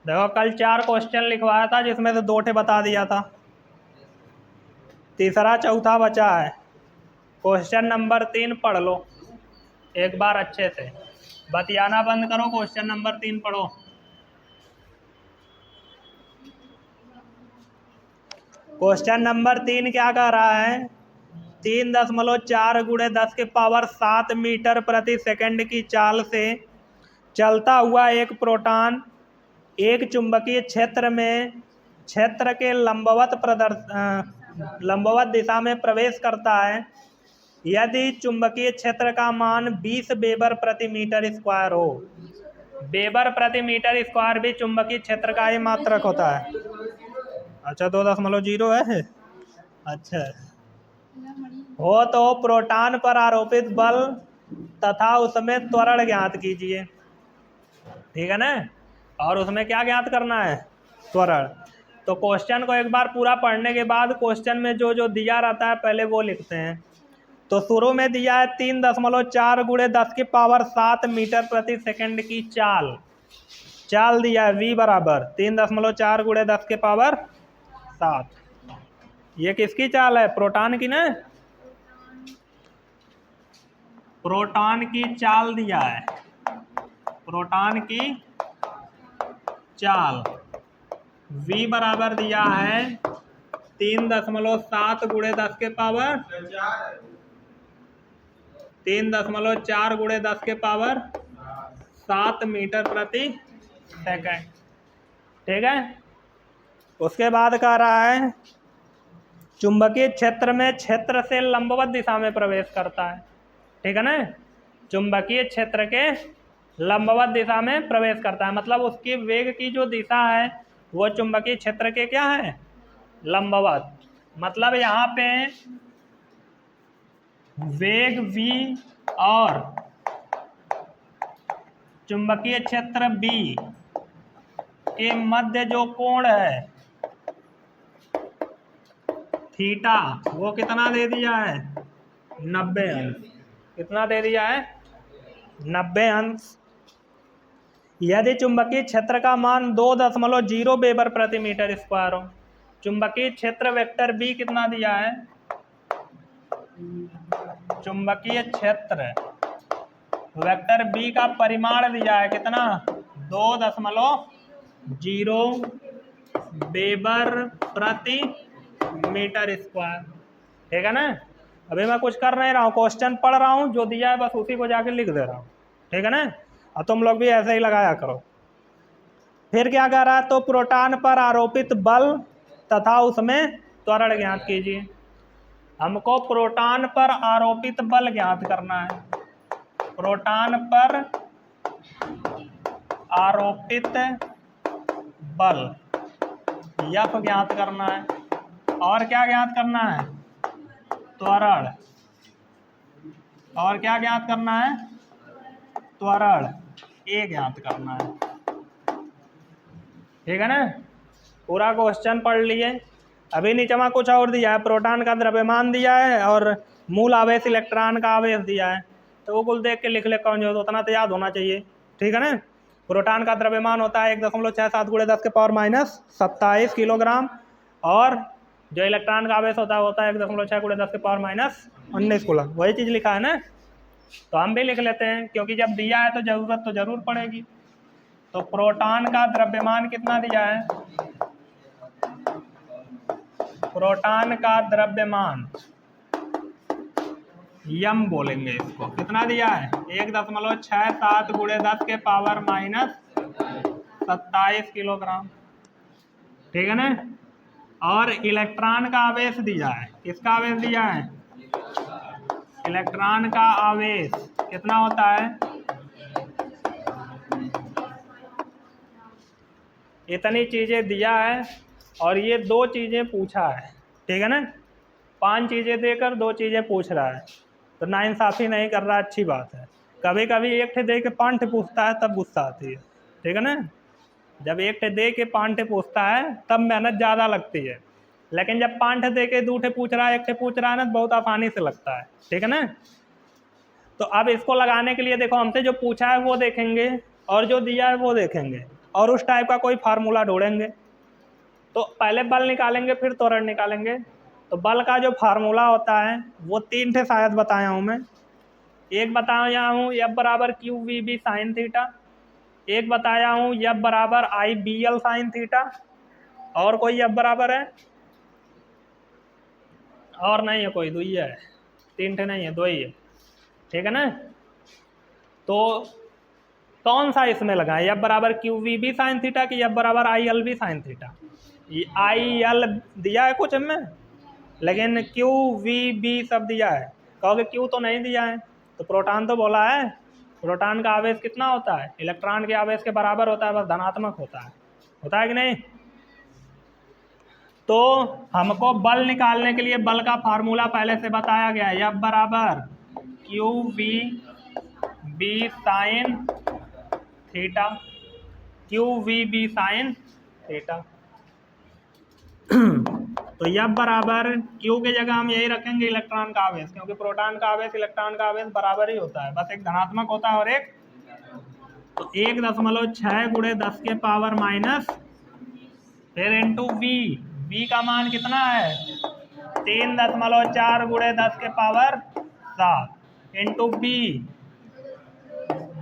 देखो कल 4 क्वेश्चन लिखवाया था जिसमें से 2 ठे बता दिया था, तीसरा चौथा बचा है। क्वेश्चन नंबर 3 पढ़ लो एक बार अच्छे से, बतियाना बंद करो, क्वेश्चन नंबर 3 पढ़ो। क्वेश्चन नंबर 3 क्या कह रहा है, 3.4 × 10⁻7 मीटर प्रति सेकंड की चाल से चलता हुआ एक प्रोटॉन एक चुंबकीय क्षेत्र में क्षेत्र के लंबवत दिशा में प्रवेश करता है। यदि चुंबकीय क्षेत्र का मान 20 वेबर प्रति मीटर स्क्वायर हो। वेबर प्रति मीटर स्क्वायर भी चुंबकीय क्षेत्र का ही मात्रक होता है। अच्छा 2.0 है। अच्छा हो तो प्रोटॉन पर आरोपित बल तथा उसमें त्वरण ज्ञात कीजिए। ठीक है ना, और उसमें क्या ज्ञात करना है, त्वरण। तो क्वेश्चन को एक बार पूरा पढ़ने के बाद क्वेश्चन में जो जो दिया रहता है पहले वो लिखते हैं। तो शुरू में दिया है 3.4 × 10⁻7 मीटर प्रति सेकंड की चाल दिया है v बराबर 3.4 × 10⁻7। ये किसकी चाल है, प्रोटॉन की ना, प्रोटॉन की चाल दिया है, प्रोटॉन की चाल। v बराबर दिया है 3.7 × 10⁻7 मीटर प्रति सेकंड। ठीक है, उसके बाद कह रहा है चुंबकीय क्षेत्र में क्षेत्र से लंबवत दिशा में प्रवेश करता है। ठीक है ना, चुंबकीय क्षेत्र के लंबवत दिशा में प्रवेश करता है, मतलब उसकी वेग की जो दिशा है वो चुंबकीय क्षेत्र के क्या है, लंबवत। मतलब यहाँ पे वेग v और चुंबकीय क्षेत्र b के मध्य जो कोण है थीटा, वो कितना दे दिया है, 90 अंश। कितना दे दिया है, 90 अंश। यदि चुंबकीय क्षेत्र का मान 2.0 वेबर प्रति मीटर स्क्वायर हो। चुंबकीय क्षेत्र वेक्टर बी कितना दिया है, चुंबकीय क्षेत्र वेक्टर बी का परिमाण दिया है कितना, 2.0 वेबर प्रति मीटर स्क्वायर। ठीक है ना, अभी मैं कुछ कर नहीं रहा हूँ, क्वेश्चन पढ़ रहा हूँ, जो दिया है बस उसी को जाके लिख दे रहा हूँ। ठीक है ना, और तुम लोग भी ऐसे ही लगाया करो। फिर क्या कह रहा है, तो प्रोटॉन पर आरोपित बल तथा उसमें त्वरण ज्ञात कीजिए। हमको प्रोटॉन पर आरोपित बल ज्ञात करना है, प्रोटॉन पर आरोपित बल F ज्ञात करना है, और क्या ज्ञात करना है, त्वरण। और क्या ज्ञात करना है, त्वरण A ज्ञात करना है। ठीक है ना, पूरा क्वेश्चन पढ़ लिए। अभी नीचे में कुछ और दिया है, प्रोटॉन का द्रव्यमान दिया है और मूल आवेश इलेक्ट्रॉन का आवेश दिया है, तो वो कुल देख के लिख ले, कौन जो उतना तो याद होना चाहिए। ठीक है ना, प्रोटॉन का द्रव्यमान होता है 1.67 × 10⁻27 किलोग्राम, और जो इलेक्ट्रॉन का आवेश होता है 1.6 × 10⁻19 कूलम। वही चीज़ लिखा है ना, तो हम भी लिख लेते हैं, क्योंकि जब दिया है तो जरूरत तो जरूर पड़ेगी। तो प्रोटॉन का द्रव्यमान कितना दिया है, प्रोटॉन का द्रव्यमान यम बोलेंगे इसको, कितना दिया है, 1.67 × 10⁻27 किलोग्राम। ठीक है ना, और इलेक्ट्रॉन का आवेश दिया है, किसका आवेश दिया है, इलेक्ट्रॉन का आवेश कितना होता है, इतनी चीजें दिया है, और ये 2 चीजें पूछा है। ठीक है ना, 5 चीजें देकर 2 चीजें पूछ रहा है, तो नाइंसाफी नहीं कर रहा, अच्छी बात है। कभी कभी एक ठे दे के 5 ठे पूछता है तब गुस्सा आती है। ठीक है ना, जब एक ठे दे के 5 ठे पूछता है तब मेहनत ज़्यादा लगती है, लेकिन जब 5 ठे दे के 2 ठे पूछ रहा है, 1 ठे पूछ रहा है ना, तो बहुत आसानी से लगता है। ठीक है ना, तो अब इसको लगाने के लिए देखो, हमसे जो पूछा है वो देखेंगे और जो दिया है वो देखेंगे। और उस टाइप का कोई फार्मूला ढूंढेंगे। तो पहले बल निकालेंगे फिर त्वरण निकालेंगे। तो बल का जो फार्मूला होता है वो 3 थे शायद बताया हूँ मैं। एक बताया हूँ F बराबर Q V B sine theta, एक बताया हूँ F बराबर I B L sine theta, और कोई F बराबर है? और नहीं है कोई, 2 ही है, 3 थे नहीं है, 2 ही है, ठीक है ना। तो कौन सा इसमें लगा है, F बराबर Q V B sine theta कि F बराबर I L B sine theta? ये आई एल दिया है कुछ में, लेकिन क्यू वी बी सब दिया है। कहोगे क्यू तो नहीं दिया है, तो प्रोटॉन तो बोला है। प्रोटॉन का आवेश कितना होता है? इलेक्ट्रॉन के आवेश के बराबर होता है, बस धनात्मक होता है कि नहीं। तो हमको बल निकालने के लिए बल का फार्मूला पहले से बताया गया है, F बराबर Q V B sine theta, Q V B sine theta. तो F बराबर क्यू की जगह हम यही रखेंगे इलेक्ट्रॉन का आवेश, क्योंकि प्रोटॉन का आवेश इलेक्ट्रॉन का आवेश बराबर ही होता है, बस एक धनात्मक होता है और एक। तो 1.6 गुणे 10 के पावर माइनस, फिर इंटू वी, वी का मान कितना है? 3.4 गुणे 10 के पावर 7, इंटू बी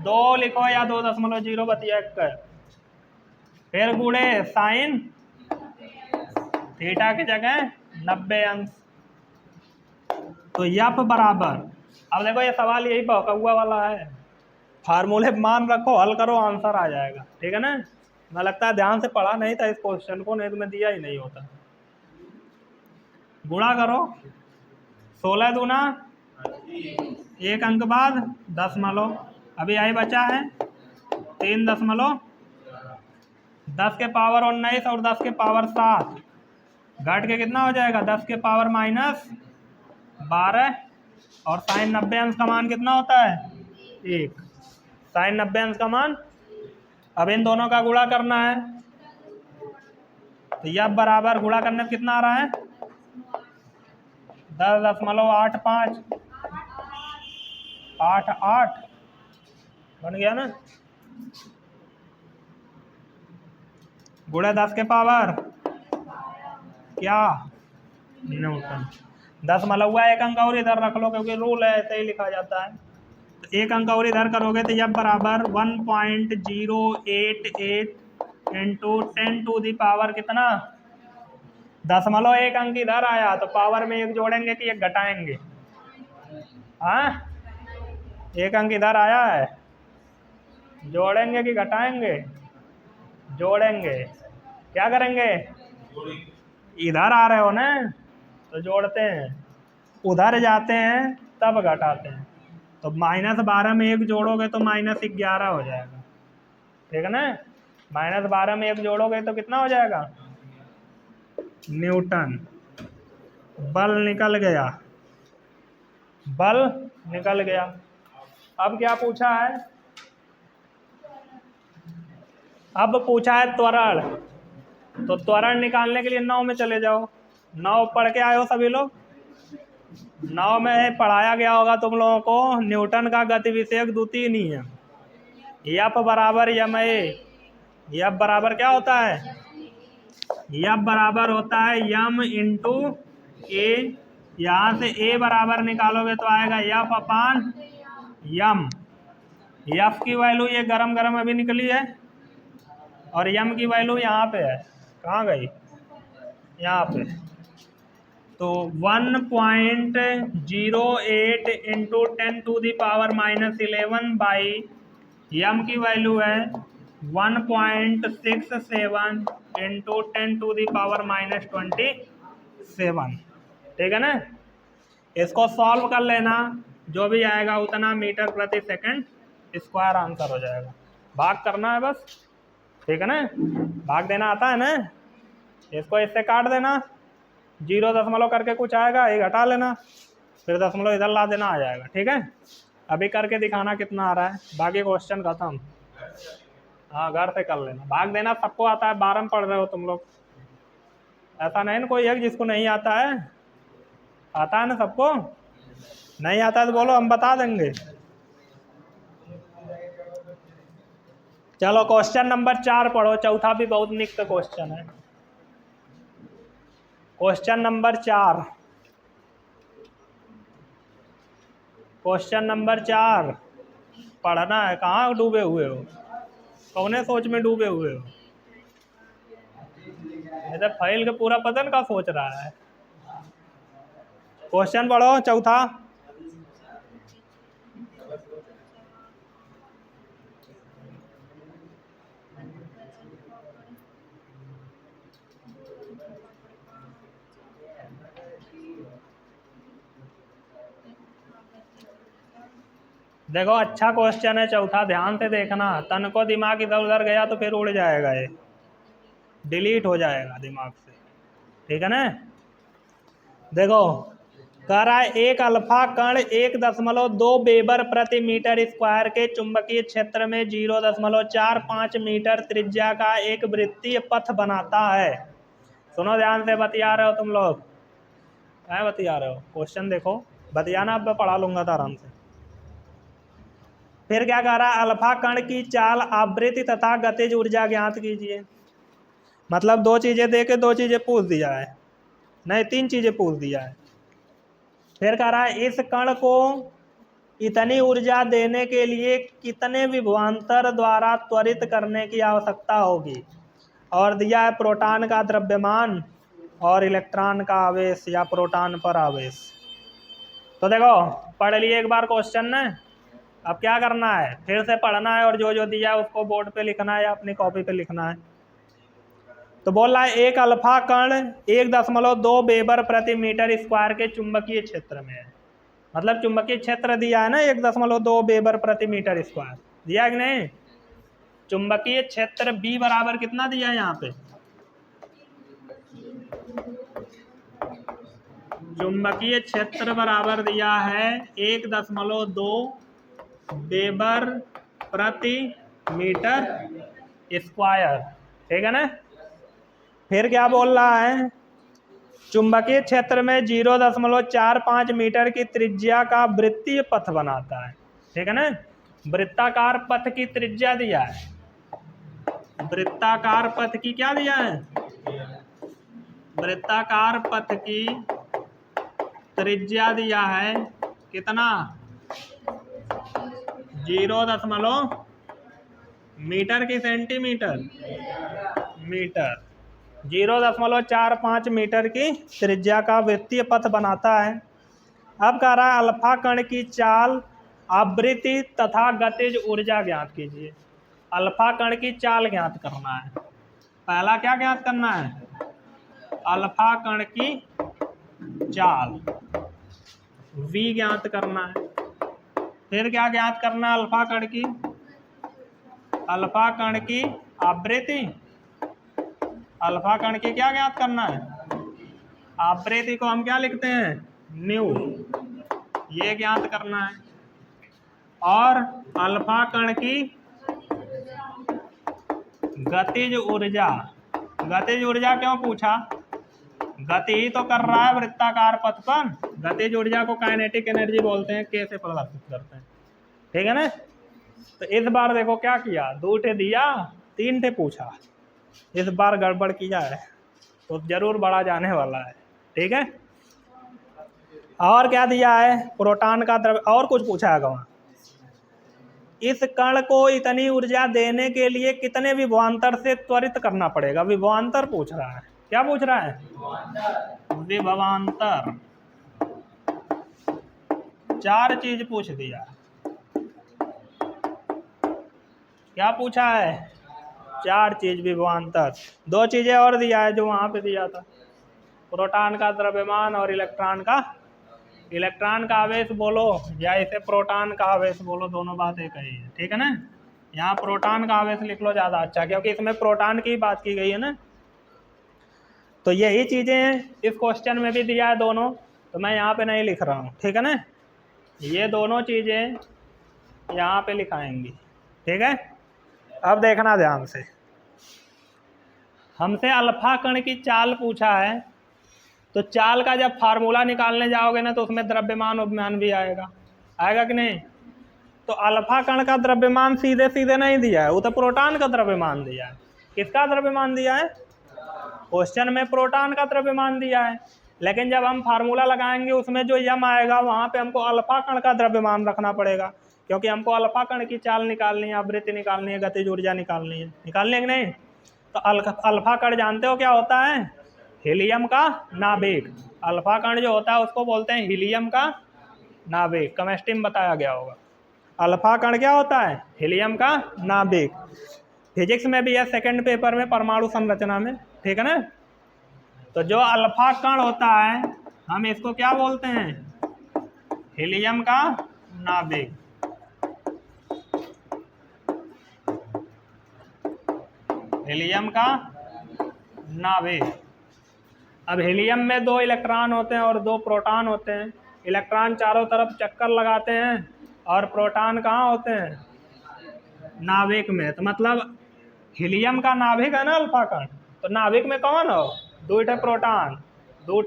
2 लिखो या 2.0 बतिया 1, फिर गुणे साइन थीटा की जगह 90 अंश। तो F बराबर, अब देखो ये सवाल यही हुआ वाला है, फार्मूले मान रखो, हल करो, आंसर आ जाएगा, ठीक है ना। मैं लगता है ध्यान से पढ़ा नहीं था इस क्वेश्चन को, नहीं तो मैं दिया ही नहीं होता। गुणा करो, 16 दूना 1 अंक बाद 10 अभी आई बचा है 3.10 के पावर 19 और 10 के पावर 7 घट के कितना हो जाएगा? 10 के पावर माइनस 12, और साइन 90 अंश का मान कितना होता है? 1। साइन 90 अंश का मान, अब इन दोनों का गुणा करना है। तो यह बराबर गुणा करने में कितना आ रहा है? 10.85 88 बन गया ना। गुणा 10 के पावर क्या? न्यूटन। 10 हुआ, 1 अंक और इधर रख लो, क्योंकि रूल है, ऐसे ही लिखा जाता है। तो 1 अंक और इधर करोगे तो यह बराबर 1.088 इंटू 10 टू दी पावर कितना? 1 अंक इधर आया तो पावर में 1 जोड़ेंगे कि 1 घटाएंगे? हाँ, 1 अंक इधर आया है, जोड़ेंगे कि घटाएंगे? जोड़ेंगे। क्या करेंगे? इधर आ रहे हो ना तो जोड़ते हैं, उधर जाते हैं तब घटाते हैं। तो -12 में 1 जोड़ोगे तो -11 हो जाएगा, ठीक है ना। -12 में 1 जोड़ोगे तो कितना हो जाएगा? न्यूटन। बल निकल गया, बल निकल गया। अब क्या पूछा है? अब पूछा है त्वरण। तो त्वरण निकालने के लिए 9 में चले जाओ। 9 पढ़ के आए हो सभी लोग? 9 में पढ़ाया गया होगा तुम लोगों को न्यूटन का गति विषयक द्वितीय नियम। F बराबर ma। F बराबर क्या होता है? F बराबर होता है m इंटू ए। यहाँ से a बराबर निकालोगे तो आएगा F अपान m। F की वैल्यू ये गरम गरम अभी निकली है, और m की वैल्यू यहाँ पे है। कहाँ गई? यहाँ पे। तो 1.08 into 10 to the power -11 by m की वैल्यू है 1.67 इंटू 10 टू दी पावर -27, ठीक है ना। इसको सॉल्व कर लेना, जो भी आएगा उतना मीटर प्रति सेकंड स्क्वायर आंसर हो जाएगा। भाग करना है बस, ठीक है ना। भाग देना आता है ना। इसको इससे काट देना, 0 करके कुछ आएगा, ये घटा लेना, फिर दशमलव इधर ला देना, आ जाएगा, ठीक है। अभी करके दिखाना कितना आ रहा है, बाकी क्वेश्चन खत्म। हाँ, घर से कर लेना। भाग देना सबको आता है, 12 में पढ़ रहे हो तुम लोग, ऐसा नहीं ना कोई है जिसको नहीं आता है। आता है ना सबको? नहीं आता है तो बोलो, हम बता देंगे। चलो क्वेश्चन नंबर 4 पढ़ो, चौथा भी बहुत निक्त क्वेश्चन है। क्वेश्चन नंबर 4, क्वेश्चन नंबर 4 पढ़ना है। कहाँ डूबे हुए हो, कौने सोच में डूबे हुए हो? ये तो फाइल का पूरा पतन का सोच रहा है। क्वेश्चन पढ़ो चौथा। देखो अच्छा क्वेश्चन है चौथा, ध्यान से देखना। तन को दिमाग इधर उधर गया तो फिर उड़ जाएगा, ये डिलीट हो जाएगा दिमाग से, ठीक है ना। देखो कह रहा है एक अल्फा कण 1.2 वेबर प्रति मीटर स्क्वायर के चुंबकीय क्षेत्र में 0.45 मीटर त्रिज्या का एक वृत्तीय पथ बनाता है। सुनो ध्यान से, बतिया रहे हो तुम लोग, क्या बतिया रहे हो? क्वेश्चन देखो, बतियाना अब मैं पढ़ा लूंगा तो आराम से। फिर क्या कह रहा है, अल्फा कण की चाल, आवृत्ति तथा गतिज ऊर्जा ज्ञात कीजिए। मतलब दो चीजें दे के दो चीजें पूछ दिया है, नहीं 3 चीजें पूछ दिया है। फिर कह रहा है इस कण को इतनी ऊर्जा देने के लिए कितने विभवांतर द्वारा त्वरित करने की आवश्यकता होगी, और दिया है प्रोटॉन का द्रव्यमान और इलेक्ट्रॉन का आवेश या प्रोटॉन पर आवेश। तो देखो पढ़ लिए एक बार क्वेश्चन ने, अब क्या करना है, फिर से पढ़ना है और जो जो दिया है उसको बोर्ड पे लिखना है या अपनी कॉपी पे लिखना है। तो बोल रहा है एक अल्फा कण 1.2 वेबर प्रति मीटर स्क्वायर के चुंबकीय क्षेत्र में है। मतलब चुंबकीय क्षेत्र दिया है ना 1.2 वेबर प्रति मीटर स्क्वायर, दिया है कि नहीं? चुंबकीय क्षेत्र B बराबर कितना दिया है यहाँ पे? चुंबकीय क्षेत्र बराबर दिया है 1.2 वेबर प्रति मीटर स्क्वायर, ठीक है ना। फिर क्या बोल रहा है, चुंबकीय क्षेत्र में 0.45 मीटर की त्रिज्या का वृत्तीय पथ बनाता है, ठीक है ना। वृत्ताकार पथ की त्रिज्या दिया है, वृत्ताकार पथ की क्या दिया है, वृत्ताकार पथ की त्रिज्या दिया है कितना, 0 मीटर की सेंटीमीटर, मीटर, 0.45 मीटर की त्रिज्या का वृत्तीय पथ बनाता है। अब कह रहा है अल्फा कण की चाल, आवृत्ति तथा गतिज ऊर्जा ज्ञात कीजिए। अल्फा कण की चाल ज्ञात करना है। पहला क्या ज्ञात करना है, अल्फा कण की चाल v ज्ञात करना है। फिर क्या ज्ञात करना है, अल्फा कण की, अल्फा कण की आवृत्ति, अल्फा कण की क्या ज्ञात करना है, आवृत्ति को हम क्या लिखते हैं, न्यू, ये ज्ञात करना है। और अल्फा कण की गतिज ऊर्जा, गतिज ऊर्जा क्यों पूछा, गति ही तो कर रहा है वृत्ताकार पथ पर, गतिज ऊर्जा को काइनेटिक एनर्जी बोलते हैं, कैसे प्रदर्शित करते हैं, ठीक है ना। तो इस बार देखो क्या किया, 2 ठे दिया 3 ठे पूछा, इस बार गड़बड़ किया है तो जरूर बड़ा जाने वाला है, ठीक है। और क्या दिया है, प्रोटॉन का द्रव्य, और कुछ पूछा है वहाँ, इस कण को इतनी ऊर्जा देने के लिए कितने विभवांतर से त्वरित करना पड़ेगा, विभवांतर पूछ रहा है। क्या पूछ रहा है, विभवांतर। 4 चीज पूछ दिया, क्या पूछा है, 4 चीज विभवांतर। 2 चीजें और दिया है जो वहां पे दिया था, प्रोटॉन का द्रव्यमान और इलेक्ट्रॉन का आवेश बोलो या इसे प्रोटॉन का आवेश बोलो, दोनों बात एक ही है, ठीक है ना। यहाँ प्रोटॉन का आवेश लिख लो ज्यादा अच्छा, क्योंकि इसमें प्रोटॉन की बात की गई है ना। तो यही चीजें हैं इस क्वेश्चन में भी दिया है दोनों, तो मैं यहाँ पे नहीं लिख रहा हूँ, ठीक है ना। ये दोनों चीजें यहाँ पे लिखाएंगी, ठीक है। अब देखना ध्यान से, हमसे अल्फा कण की चाल पूछा है, तो चाल का जब फार्मूला निकालने जाओगे ना तो उसमें द्रव्यमान उपमान भी आएगा, आएगा कि नहीं। तो अल्फा कण का द्रव्यमान सीधे सीधे नहीं दिया है, वो तो प्रोटॉन का द्रव्यमान दिया है। किसका द्रव्यमान दिया है? क्वेश्चन में प्रोटॉन का द्रव्यमान दिया है, लेकिन जब हम फार्मूला लगाएंगे उसमें जो यम आएगा वहां पे हमको अल्फा कण का द्रव्यमान रखना पड़ेगा, क्योंकि हमको अल्फा कण की चाल निकालनी है, आवृत्ति निकालनी है, गतिज ऊर्जा निकालनी है। निकालनी है कि नहीं? तो अल्फा कण जानते हो क्या होता है? हीलियम का नाभिक। अल्फा कण जो होता है उसको बोलते हैं हीलियम का नाभिक। केमिस्ट्री में बताया गया होगा। अल्फा कण क्या होता है? हीलियम का नाभिक। फिजिक्स में भी है, सेकंड पेपर में परमाणु संरचना में, ठीक है ना। तो जो अल्फा कण होता है हम इसको क्या बोलते हैं? हीलियम का नाभिक। हीलियम का नाभिक। अब हीलियम में 2 इलेक्ट्रॉन होते हैं और 2 प्रोटॉन होते हैं। इलेक्ट्रॉन चारों तरफ चक्कर लगाते हैं और प्रोटॉन कहाँ होते हैं? नाभिक में। तो मतलब हीलियम का नाभिक है ना अल्फा कण, तो नाभिक में कौन हो? 2 प्रोटॉन, 2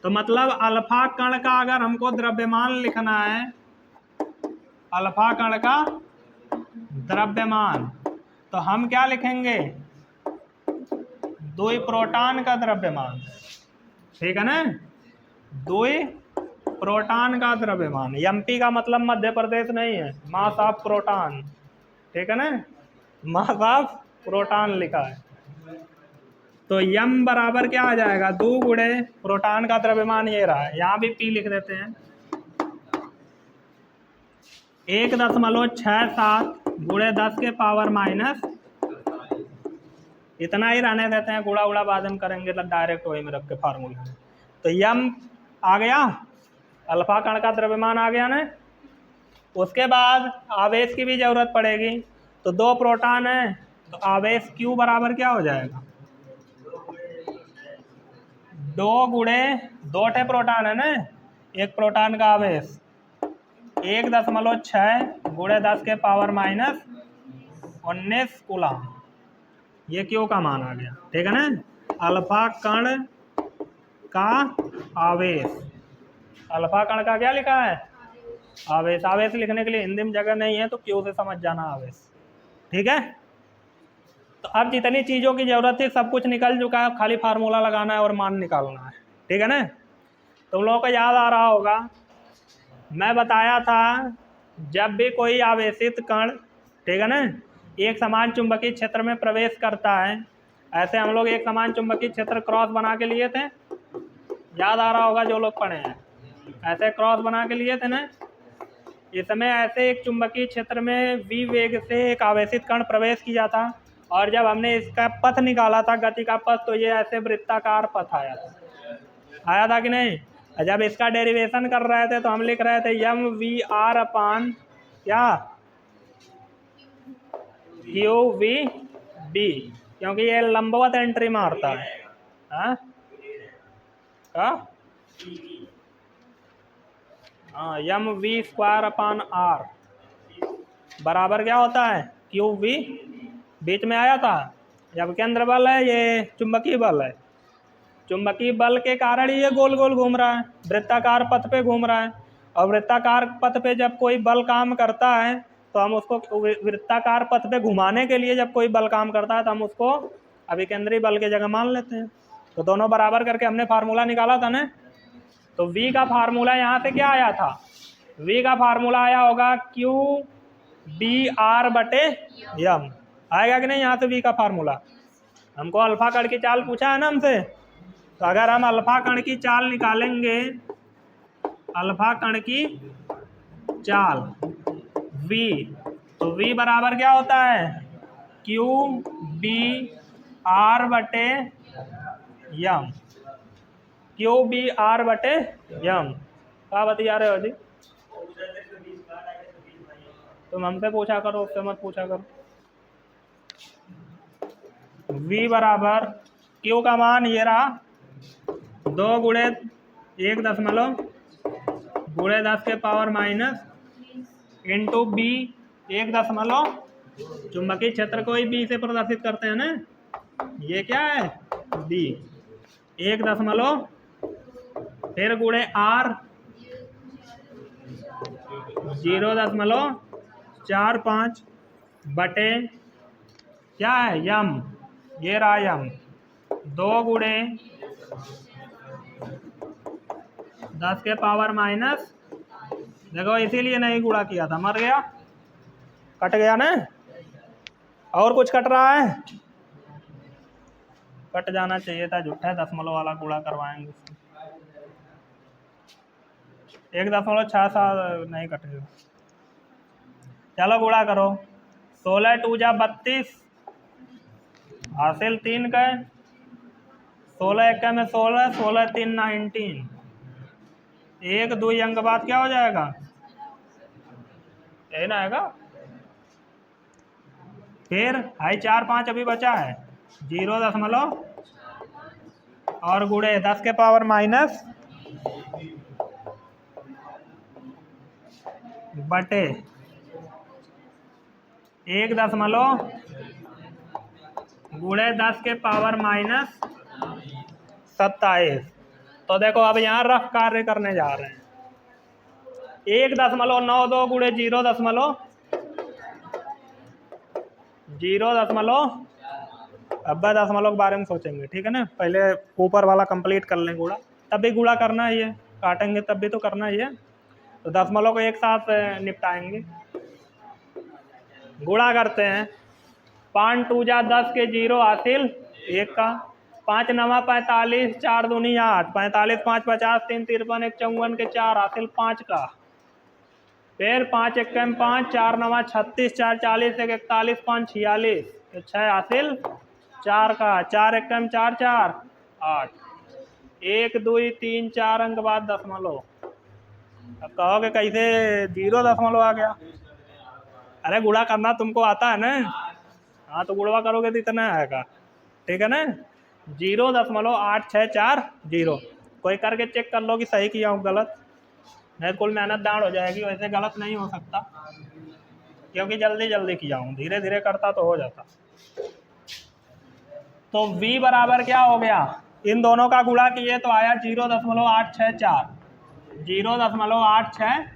तो मतलब अल्फा कण का अगर हमको द्रव्यमान लिखना है, अल्फा कण का द्रव्यमान, तो हम क्या लिखेंगे? 2 प्रोटॉन का द्रव्यमान, ठीक है ना। 2 प्रोटॉन का द्रव्यमान। एमपी का मतलब मध्य प्रदेश नहीं है, मास ऑफ प्रोटॉन, ठीक है ना, मास ऑफ प्रोटॉन लिखा है। तो यम बराबर क्या आ जाएगा? 2 गुणे प्रोटॉन का द्रव्यमान ये रहा है, यहाँ भी पी लिख देते हैं, 1.67 गुणे 10 के पावर माइनस, इतना ही रहने देते हैं, गुणा उड़ा बाद में करेंगे डायरेक्ट वही में रख के फार्मूला। तो यम आ गया, अल्फा कण का द्रव्यमान आ गया ना। उसके बाद आवेश की भी जरूरत पड़ेगी, तो 2 प्रोटॉन है, तो आवेश क्यू बराबर क्या हो जाएगा? 2 गुणे 2 प्रोटॉन है ना, एक प्रोटॉन का आवेश 1.6 गुणे 10 के पावर माइनस 19 कूलम। ये क्यू का मान आ गया, ठीक है ना। अल्फा कण का आवेश, अल्फा कण का क्या लिखा है? आवेश। आवेश लिखने के लिए हिंदी में जगह नहीं है तो क्यू से समझ जाना आवेश, ठीक है। तो अब जितनी चीज़ों की जरूरत थी सब कुछ निकल चुका है, खाली फार्मूला लगाना है और मान निकालना है, ठीक है ना। तुम लोगों को याद आ रहा होगा, मैं बताया था जब भी कोई आवेशित कण, ठीक है ना, एक समान चुंबकीय क्षेत्र में प्रवेश करता है, ऐसे हम लोग एक समान चुंबकीय क्षेत्र क्रॉस बना के लिए थे, याद आ रहा होगा जो लोग पढ़े हैं, ऐसे क्रॉस बना के लिए थे ना। इसमें ऐसे एक चुंबकीय क्षेत्र में v वेग से एक आवेशित कण प्रवेश किया था, और जब हमने इसका पथ निकाला था, गति का पथ, तो ये ऐसे वृत्ताकार पथ आया था कि नहीं। जब इसका डेरिवेशन कर रहे थे तो हम लिख रहे थे एम वी आर अपान क्या? क्यू वी बी, क्योंकि ये लंबवत एंट्री मारता है। हाँ M V square upon R बराबर क्या होता है? Q we. बीच में आया था, जब केंद्र बल है, ये चुंबकीय बल है, चुंबकीय बल के कारण ही ये गोल गोल घूम रहा है, वृत्ताकार पथ पे घूम रहा है। और वृत्ताकार पथ पे जब कोई बल काम करता है तो हम उसको वृत्ताकार पथ पे घुमाने के लिए, जब कोई बल काम करता है तो हम उसको अभिकेंद्री बल के जगह मान लेते हैं। तो दोनों बराबर करके हमने फार्मूला निकाला था ना। तो v का फार्मूला यहाँ से क्या आया था? v का फार्मूला आया होगा क्यू बी आर बटे यम, आएगा कि नहीं यहाँ से v का फार्मूला? हमको अल्फा कण की चाल पूछा है ना हमसे, तो अगर हम अल्फा कण की चाल निकालेंगे, अल्फा कण की चाल v, तो v बराबर क्या होता है? क्यू बी आर बटे यम, क्यू बी आर बटे यम। क्या बता रहे हो जी? तुम हमसे पूछा करो, उससे मत पूछा करो। v बराबर क्यू का मान ये रहा 2 गुणे 1 गुणे 10 के पावर माइनस इंटू बी 1 चुंबकीय क्षेत्र को ही बी से प्रदर्शित करते हैं ना, ये क्या है? बी 1 फिर गुणे आर 0.45 बटे क्या है यम, ये रहा यम, 2 गुणे 10 के पावर माइनस, देखो इसीलिए नहीं गुणा किया था, मर गया, कट गया ना। और कुछ कट रहा है, कट जाना चाहिए था, झूठा है, दशमलव वाला गुणा करवाएंगे। 1.67 नहीं कटेगा। चलो गुणा करो, 16 2 जा 32, हासिल 3 का, 16 1 में 16, 16 3 19, 1 2 अंक बाद क्या हो जाएगा, यही ना आएगा। फिर 4 5 अभी बचा है, 0 और गुणे 10 के पावर माइनस बटे 1 गुणे 10 के पावर माइनस 27। तो देखो अब यहाँ रफ कार्य करने जा रहे हैं। 1.92 गुणे 0.0 अब दशमलव के बारे में सोचेंगे, ठीक है ना। पहले ऊपर वाला कंप्लीट कर लें गुणा, तब भी गुणा करना ही है, काटेंगे तब भी तो करना ही है। तो दशमलव को एक साथ निपटाएंगे, गुणा करते हैं। 5 2 जा 10 के 0 हासिल 1 का, 5 9 45, 4 दूनी 8, 45 5 50, 3 53, 1 54 के 4 हासिल 5 का। फिर 5 1 5, 4 9 36, 4 40, 1 41, 5 46, 6 हासिल 4 का, 4 1 4 4 8, 1 2 3 4 अंक बाद दशमलव। अब कहोगे कैसे 0 आ गया, अरे गुणा करना तुमको आता है ना, हाँ तो गुणा करोगे तो इतना आएगा, ठीक है ना। 0.8640, कोई करके चेक कर लो कि सही किया हूँ गलत, नहीं कुल मेहनत दांड हो जाएगी। वैसे गलत नहीं हो सकता क्योंकि जल्दी जल्दी किया हूँ, धीरे धीरे करता तो हो जाता। तो v बराबर क्या हो गया, इन दोनों का गुणा किए तो आया 0.864, 0.86।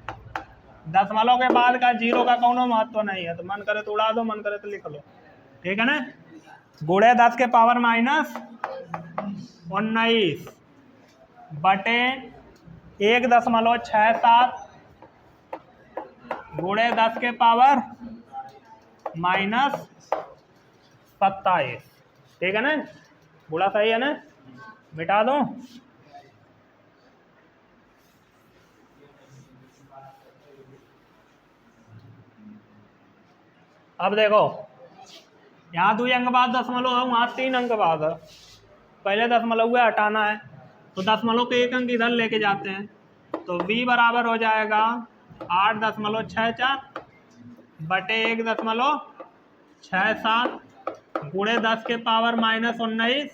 दशमलव के बाद का 0 का कोनो महत्व नहीं है, तो मन करे तो उड़ा दो, मन करे तो लिख लो, ठीक है ना। गुणे 10 के पावर माइनस 19 बटे 1.67 गुणे 10 के पावर माइनस 27, ठीक है ना। गुणा सही है ना, मिटा दो। अब देखो यहाँ 2 अंक बाद दशमलव है, वहाँ 3 अंक बाद है, पहले दशमलव हुआ हटाना है, तो दशमलव के 1 अंक इधर लेके जाते हैं। तो v बराबर हो जाएगा 8.64 बटे 1.67 गुणे 10 के पावर माइनस 19।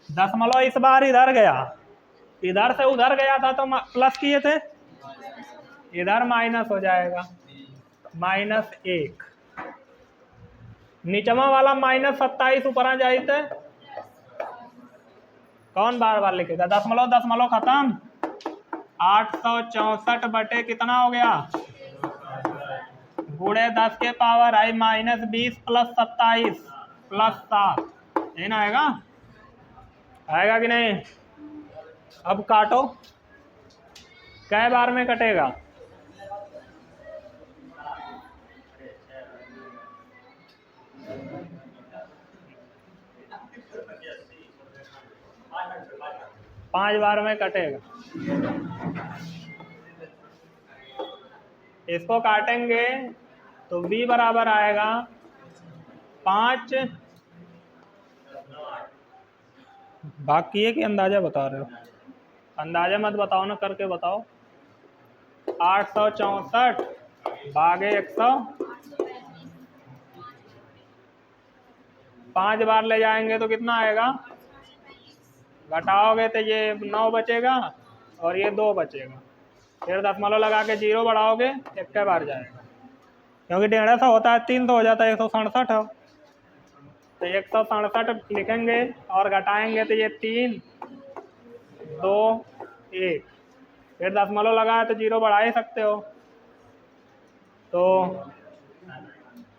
दशमलव इस बार इधर गया, इधर से उधर गया था तो प्लस किए थे, इधर माइनस हो जाएगा, -1। नीचवा वाला -27 ऊपर आ जाए थे, कौन बार बार लिखेगा, दशमलव दशमलव खत्म। 864 बटे कितना हो गया, गुणे 10 के पावर -20 प्लस 27 प्लस 7, यही ना आएगा, आएगा कि नहीं। अब काटो, कै बार में कटेगा, पांच बार में कटेगा। इसको काटेंगे तो v बराबर आएगा 5, बाकी है कि अंदाजा बता रहे हो, अंदाजा मत बताओ ना, करके बताओ। 864 भागे 100, 5 बार ले जाएंगे तो कितना आएगा, घटाओगे तो ये 9 बचेगा और ये 2 बचेगा, फिर दशमलव लगा के 0 बढ़ाओगे 1 बार जाएगा, क्योंकि 150 होता है 3 तो हो जाता है 167 हो, तो 167 लिखेंगे और घटाएंगे तो ये 3 2 1, फिर दशमलव लगाए तो 0 बढ़ा ही सकते हो, तो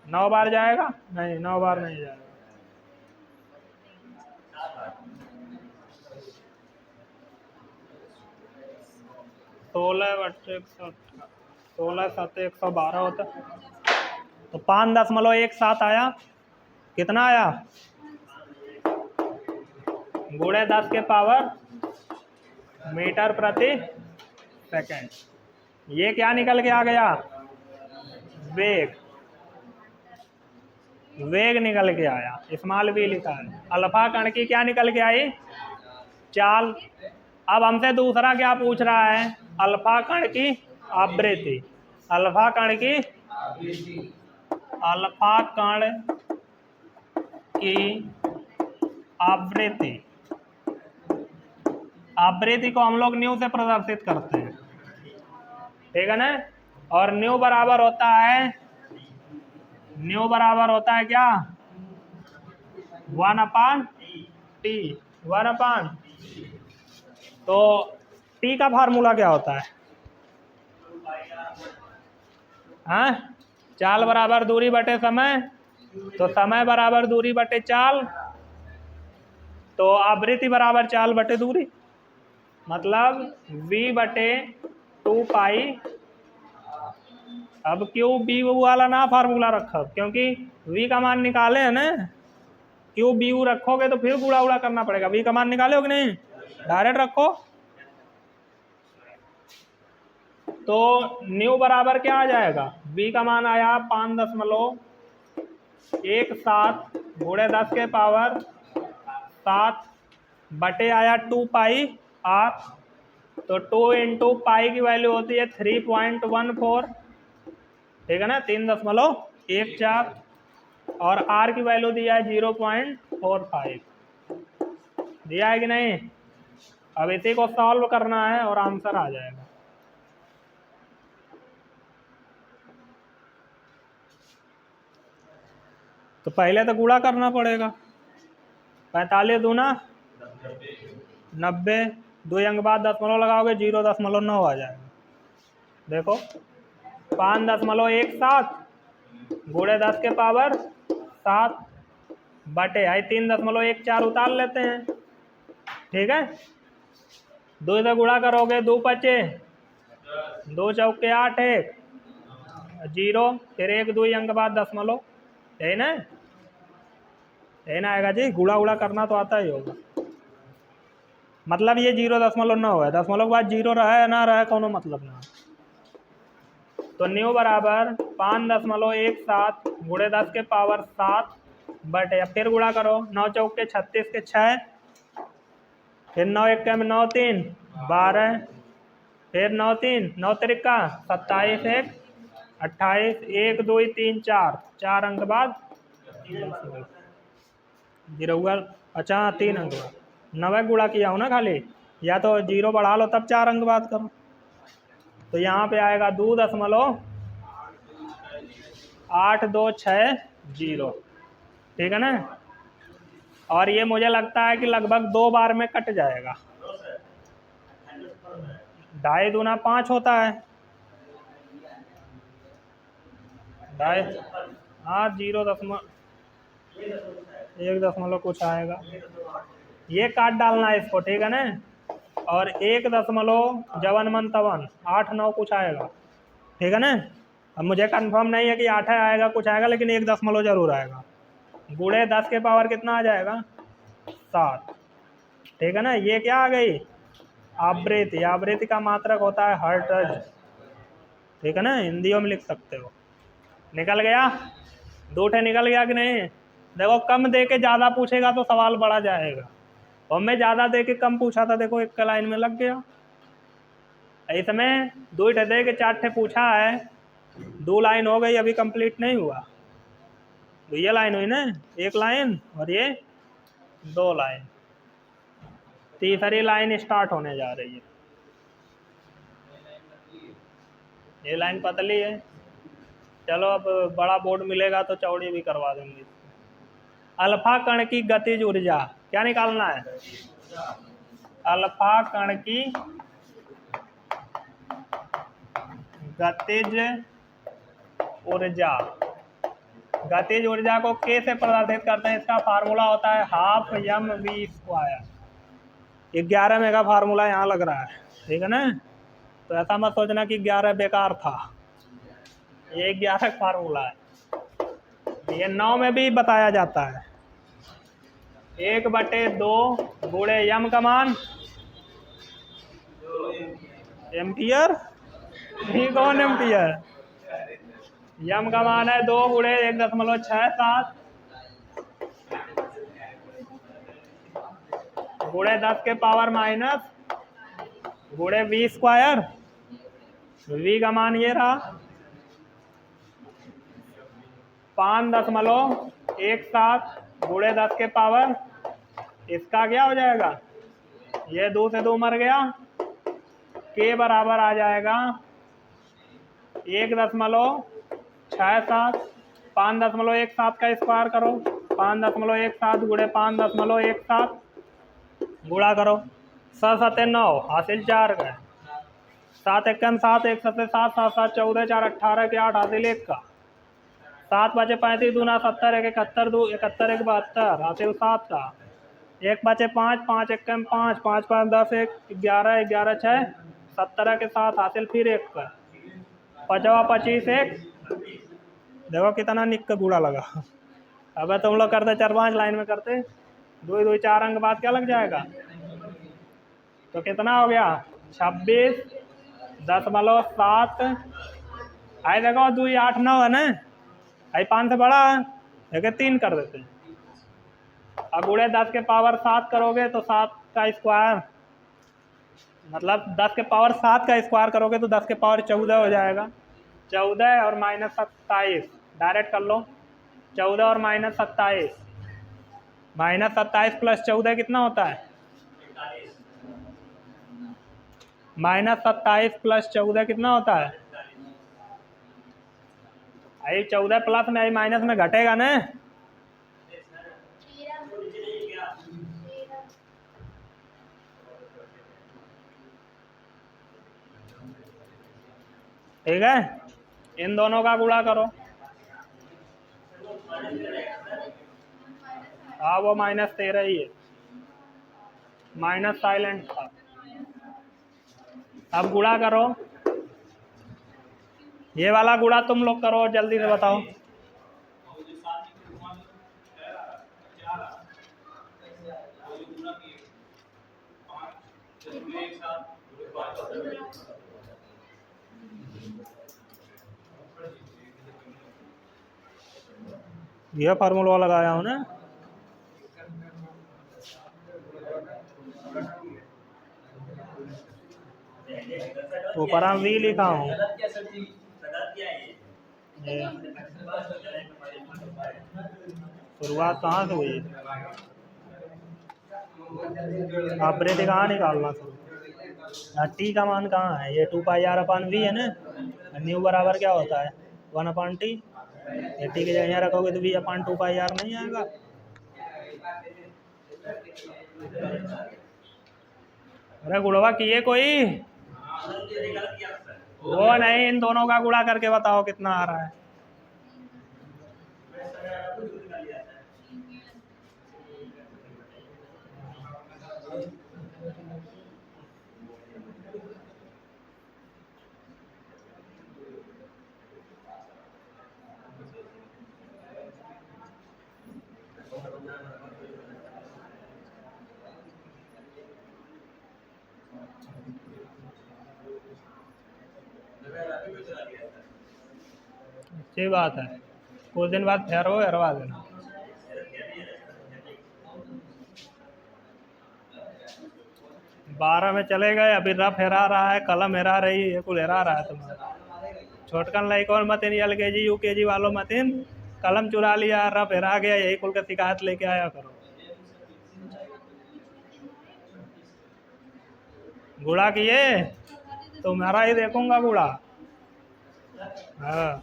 9 बार जाएगा? नहीं, 9 बार नहीं जाएगा। 16 7 112 होता, तो 5.17 आया। कितना आया? गुणे 10 के पावर मीटर प्रति सेकंड। ये क्या निकल के आ गया? वेग। वेग निकल के आया, स्मॉल v लिखा है। अल्फा कण की क्या निकल के आई? चाल। अब हमसे दूसरा क्या पूछ रहा है? अल्फा कण की आवृत्ति। अल्फा कण की अल्फा कण की आवृत्ति। आवृत्ति को हम लोग न्यू से प्रदर्शित करते हैं, ठीक है ना। और न्यू बराबर होता है, न्यू बराबर होता है क्या? 1/T। 1/, तो T का फार्मूला क्या होता है? हाँ, चाल बराबर दूरी बटे समय, तो समय बराबर दूरी बटे चाल, तो आवृत्ति बराबर चाल बटे दूरी, मतलब v बटे 2π। अब क्यों बी वाला ना फार्मूला रखा, क्योंकि v का मान निकाले है ना। क्यों बी रखोगे तो फिर गुणा उड़ा करना पड़ेगा। v का मान निकाले हो कि नहीं? डायरेक्ट रखो। तो न्यू बराबर क्या आ जाएगा? v का मान आया 5.17 गुणे 10 के पावर 7 बटे आया 2πr। तो 2 इंटू पाई की वैल्यू होती है 3.14, ठीक है ना, 3.14। और r की वैल्यू दिया है 0.45, दिया है कि नहीं? अब इसी को सॉल्व करना है और आंसर आ जाएगा। तो पहले तो गुणा करना पड़ेगा। 45 दूना 90, 2 अंक बाद दशमलव लगाओगे 0.9 आ जाएगा। देखो 5.17 गुणे 10 के पावर 7 बटे आई 3.14 उतार लेते हैं, ठीक है। 2 से गुणा करोगे 2 बचे, 2 चौके 8, 1 0, फिर 1 2 अंक बाद दशमलव, यही ना, यही ना आएगा जी। गुणा उड़ा करना तो आता ही होगा। मतलब ये 0.9 है, दशमलव के बाद 0 रहा है ना रहा कोनो मतलब ना। तो न्यू बराबर 5.17 गुणे 10 के पावर 7 बटे, अब फिर गुणा करो, 9 चौके 36 के 6, फिर 9 1 में 9 3 12, फिर 9 3 9 त्रिका 27, 1 28, 1 2 3 4 अंक बाद 0 हुआ। अच्छा 3 अंक बाद 9 गुणा किया हो ना खाली, या तो 0 बढ़ा लो तब 4 अंक बाद करो। तो यहाँ पे आएगा 2.8260, ठीक है ना। और ये मुझे लगता है कि लगभग 2 बार में कट जाएगा। 2.5 दूना 5 होता है, 2.5, हाँ 1 कुछ आएगा। ये काट डालना है इसको, ठीक है ना। और 1.51 8 9 कुछ आएगा, ठीक है ना। अब मुझे कंफर्म नहीं है कि 8 आएगा कुछ आएगा, लेकिन 1 दशमलव जरूर आएगा। गुणे 10 के पावर कितना आ जाएगा? 7, ठीक है ना। ये क्या आ गई? आवृत्ति। आवृत्ति का मात्रक होता है हर्ट्ज, ठीक है ना, हिंदियों में लिख सकते हो। निकल गया? 2 निकल गया कि नहीं? देखो कम दे के ज़्यादा पूछेगा तो सवाल बढ़ा जाएगा, और मैं ज़्यादा दे के कम पूछा था, देखो 1 लाइन में लग गया। इसमें 2 दे के 4 पूछा है, 2 लाइन हो गई, अभी कंप्लीट नहीं हुआ। तो ये लाइन हुई ना, 1 लाइन, और ये 2 लाइन, तीसरी लाइन स्टार्ट होने जा रही है। ये लाइन पतली है, चलो अब बड़ा बोर्ड मिलेगा तो चौड़ी भी करवा देंगे। अल्फा कण की गतिज ऊर्जा क्या निकालना है? अल्फा कण की गतिज ऊर्जा, गतिज ऊर्जा को K से प्रदर्शित करते हैं। इसका फार्मूला होता है हाफ mv²। 11 में का फार्मूला यहाँ लग रहा है, ठीक है ना। तो ऐसा मत सोचना कि 11 बेकार था, ये 11 फार्मूला है। ये 9 में भी बताया जाता है। 1/2 गुणे यम का मान एम्पियर, नहीं कौन एम्पियर, यम का मान है 2 गुणे 1.67 गुणे 10 के पावर माइनस गुणे v²। v का मान ये रहा 5.17 गुणे 10 के पावर, इसका क्या हो जाएगा, ये 2 से 2 मर गया, के बराबर आ जाएगा 1.67। 5.17 का स्क्वायर करो, 5.17 गुणे 5.17 गुणा करो, 7 7 9 हासिल 4 का, 7 1 7 1 7 7 7 7 14 4 18 के 8 हासिल 1 का, 7 बचे 35 दूना 70 1 71 2 71 1 72 हासिल 7 का, 1 बचे 5 5 1 5 5 5 10 1 11 11 6 17 के 7 हासिल फिर 1 का, 5 25 1। देखो कितना निक का बूढ़ा लगा। अब तुम लोग करते 4-5 लाइन में करते, 2 2 4 अंक बाद क्या लग जाएगा, तो कितना हो गया 26.7। आई देखो 2 8 9 है ना, आई 5 से बड़ा है, देखिए 3 कर देते हैं। अब गुणे 10 के पावर 7 करोगे तो 7 का स्क्वायर, मतलब 10 के पावर 7 का स्क्वायर करोगे तो 10 के पावर 14 हो जाएगा। 14 और -27 डायरेक्ट कर लो, 14 और -27, -27 + 14 कितना होता है, -27 + 14 कितना होता है, आई 14 प्लस में आई माइनस में घटेगा ना, ठीक है। इन दोनों का गुणा करो, हाँ वो -13 ही है, माइनस साइलेंट था। अब गुणा करो, ये वाला गुणा तुम लोग करो, जल्दी से बताओ। यह फार्मूला लगाया हूँ ना, ऊपर हम वी लिखा हूँ। शुरुआत कहाँ से हुई, ऑपरेटर कहाँ निकालना शुरू, टी का मान कहाँ है, ये 2πr/v है ना, न्यू बराबर क्या होता है 1/t, ये टी की जगह यहाँ रखोगे तो v/2πr नहीं आएगा। अरे गुणवा किए कोई, वो नहीं, इन दोनों का गुणा करके बताओ कितना आ रहा है। अच्छी बात है, कुछ दिन बाद ठहरो हरवा देना। बारह में चले गए, अभी रफ हेरा रहा है, कलम हेरा रही है, कुल हेरा रहा है तुम्हारा। छोटकन लाइक और मतिन LKG UKG वालों मतिन कलम चुरा लिया, रफ हेरा गया, यही कुल का शिकायत लेके आया करो। गुड़ा किए तुम्हारा ही देखूंगा गुड़ा, हाँ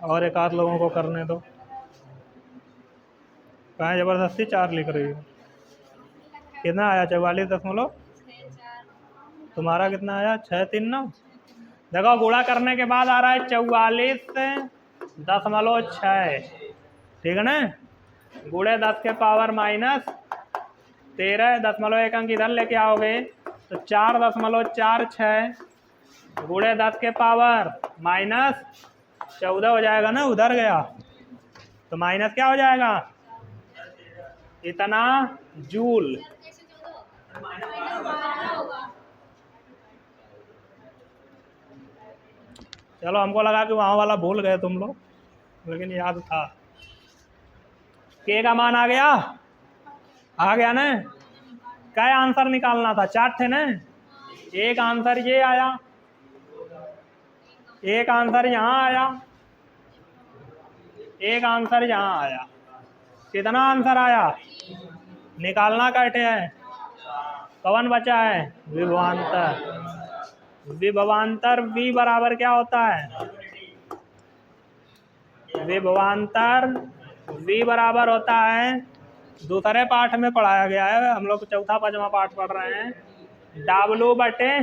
और एक आध लोगों को करने दो। कहाँ जबरदस्ती 4 लिख रही हो, कितना आया 44., तुम्हारा कितना आया 639। देखो गुणा करने के बाद आ रहा है 44.6, ठीक है ना। गुणे 10 के पावर -13, 0.1 अंक इधर लेके आओगे तो 4.46 गुणे 10 के पावर -14 हो जाएगा ना, उधर गया तो माइनस क्या हो जाएगा, इतना जूल। चलो हमको लगा कि वहां वाला भूल गए तुम लोग, लेकिन याद था। के का मान आ गया ना। क्या आंसर निकालना था, 4 थे ना। एक आंसर ये आया, एक आंसर यहाँ आया, एक आंसर यहाँ आया। कितना आंसर आया, निकालना कैसे है। कौन बचा है, विभवांतर। विभवांतर V बराबर क्या होता है, विभवांतर V बराबर होता है, दूसरे पाठ में पढ़ाया गया है, हम लोग चौथा पांचवा पाठ पढ़ रहे हैं। W बटे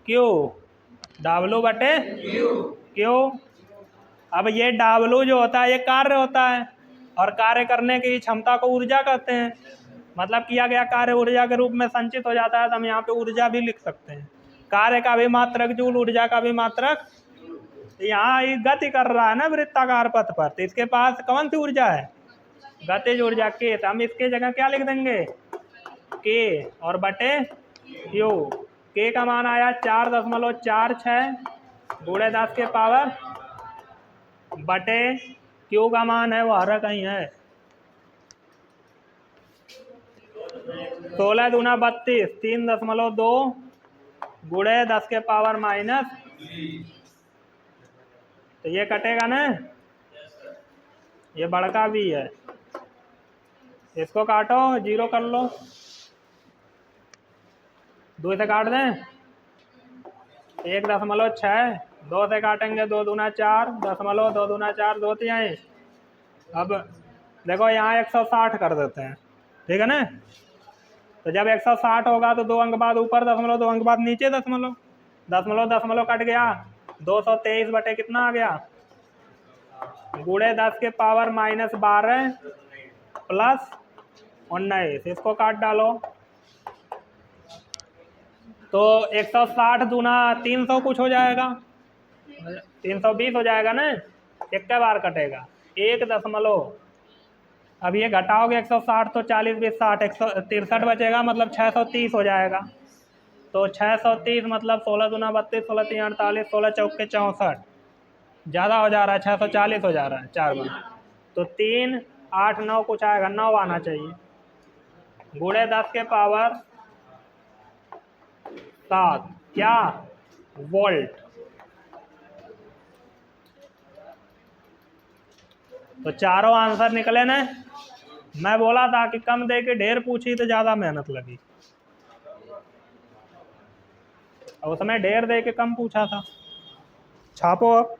Q, W बटे Q। अब ये W जो होता है ये कार्य होता है, और कार्य करने की क्षमता को ऊर्जा कहते हैं। मतलब किया गया कार्य ऊर्जा के रूप में संचित हो जाता है, तो हम यहाँ पे ऊर्जा भी लिख सकते हैं। कार्य का भी मात्रक जूल, ऊर्जा का भी मात्रक। यहाँ ये गति कर रहा है ना वृत्ताकार पथ पर, तो इसके पास कौन सी ऊर्जा है, गतिज ऊर्जा के। तो हम इसके जगह क्या लिख देंगे, के और बटे क्यू। के का मान आया 4.46 गुणे 10 के पावर बटे क्यू का मान है वो हर कहीं है 16 दूना 32, 3.2 गुणे 10 के पावर माइनस। तो ये कटेगा ना, ये बड़का भी है, इसको काटो, 0 कर लो, 2 से काट दें, 1.6, 2 से काटेंगे 2 दूना 4, 2 दूना 4, 2 तिहाई। अब देखो यहाँ 160 कर देते हैं, ठीक है ना। तो जब 160 होगा तो 2 अंक बाद ऊपर दशमलव, 2 अंक बाद नीचे दशमलव, दशमलव कट गया, 223 बटे कितना आ गया, गुणे 10 के पावर -12 प्लस 19। इसको काट डालो तो 160 दूना 300 कुछ हो जाएगा, 320 हो जाएगा ना। एक बार कटेगा 1 दशमलव, अब ये घटाओगे 160 तो 40 20 60, 163 बचेगा, मतलब 630 हो जाएगा। तो 630 मतलब 16 दूना 32, 16 तीन 48, 16 चौके 64, ज़्यादा हो जा रहा है, 640 हो जा रहा है 4 बार। तो 3 8 9 कुछ आएगा, 9 आना चाहिए, गुणे 10 के पावर 7 क्या, वोल्ट। तो चारों आंसर निकले ना। मैं बोला था कि कम दे के ढेर पूछी तो ज़्यादा मेहनत लगी, और उसमें ढेर दे के कम पूछा था। छापो अब।